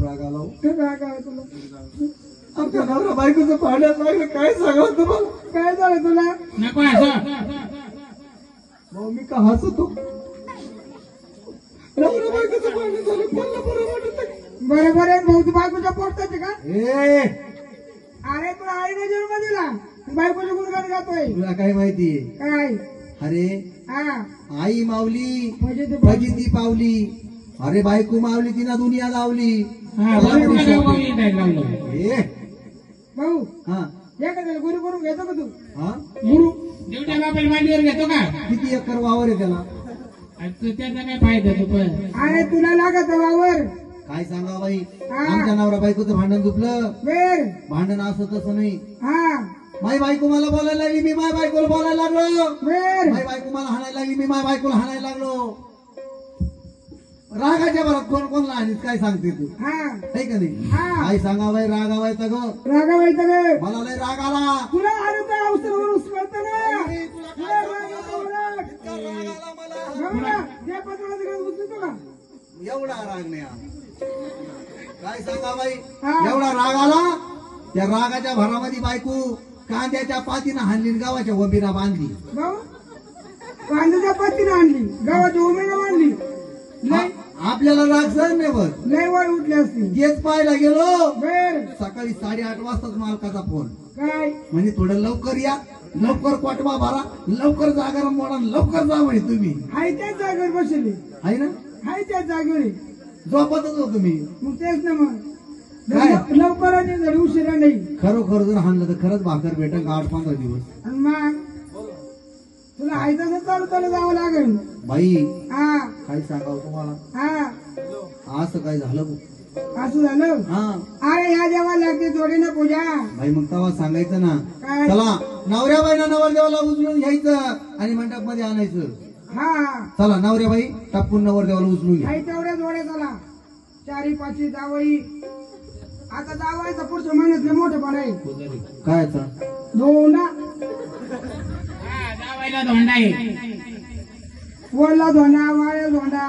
राग आला हो. काय राग आला तुला? आमच्या नवरा बायकोचं पाण्यात लागलं काय सांगावं तुम्हाला. काय झालं तुला? नको असं. भाऊ मी का हसतो. नवरा बायकोचं पाण्यात झालं कोणाला बरं वाटत नाही. बरोबर आहे भाऊ, तू बायकोच्या पोटाचे का? ए अरे तुला आईने जन्म दिला, तू बायकोचे गुणगान गातोय तुला काय माहितीये. काय? अरे हा आई माऊली म्हणजे फजिती पावली. अरे बायको मावली तिनं दुनिया लावली. हा बरोबर काय बोलली नाही लावलं. ए भाऊ हा हे का त्याला गुरु करून घेतो का तू? हा गुरु देवट्या बापाला मांडीवर घेतो का? किती एकर वावर आहे त्याला. आणि तो त्याचा काय फायदा तो पण. अरे तुला लागत वावर काय सांगा बाई. हा. आमच्या नवरा बायकोचं भांडण दुखलं. वेर भांडण असं तसं नाही. हा माई बायको मला बोलायला लागली, मी माय बायकोला बोलायला लागलो. वेर माई बायको मला हाणायला लागली, मी माय बायकोला हाणायला लागलो. रागाच्या भरात कोण कोणला हानीस काय सांगते तू. हा आहे का नाही. हा काय सांगावाय रागावायचा ग. रागावायचं ग मला लय राग आला. तुला अरे त्या अवसरावर उचलतं ना. तुला तुला राग येतो बरं. इतका राग आला मला. भाऊ ना, त्या पत्राचं घर उचलतो का? एवढा राग नाही आला. काय सांगा बाई. हा. एवढा राग आला. त्या रागाच्या भरामध्ये बायको कांद्याच्या पातीनं हाणली आणि गावाच्या वंबीला बांधली. भाऊ कांद्याच्या पत्तीनं आणली, गावाची उमेनं मांडली. लय आपल्याला राग सहन नाही बघ. लय वर उठली असती. गेस पाहायला गेलो. वेर सकाळी 8:30 वाजताच मालकाचा फोन. काय? म्हणजे थोडं लवकर या, लवकर कोटवा भरा, लवकर जागरण मोडा, लवकर जा म्हणे तुम्ही. हाय त्याच जागेवर बसले, आहे ना. हाय त्याच जागेवर आहे. झोपतच हो तुम्ही. मग तेच ना मग काय? लवकर आणि जर उशिरा नाही. खरोखर जर हाणलं तर खरंच भाकर भेटेल 8-15 दिवस. आणि मग तुला हाय तसं चालू चालू जावं लागेल. बाई हा काय सांगावं तुम्हाला. हा असं काय झालं बघ. असं झालं. हा अरे या देवा लागते जोडीनं पूजा. बाई मग तेव्हा सांगायचं ना. काय? चला नवऱ्या बाईना नवरदेवाला उचलून घ्यायचं आणि मंडप मध्ये आणायचं. हा चला नवऱ्या बाई टापून नवरदेवाला उचलून घ्या. हाय तेवढ्या जोड्या झाला. 4-5 जावई. आता जावायचं पुढच्या महिन्यातले मोठेपण आहे. काय आता. धोंडा हा जावायला धोंडा आहे. वरला धोंडा, वाळ्या धोंडा.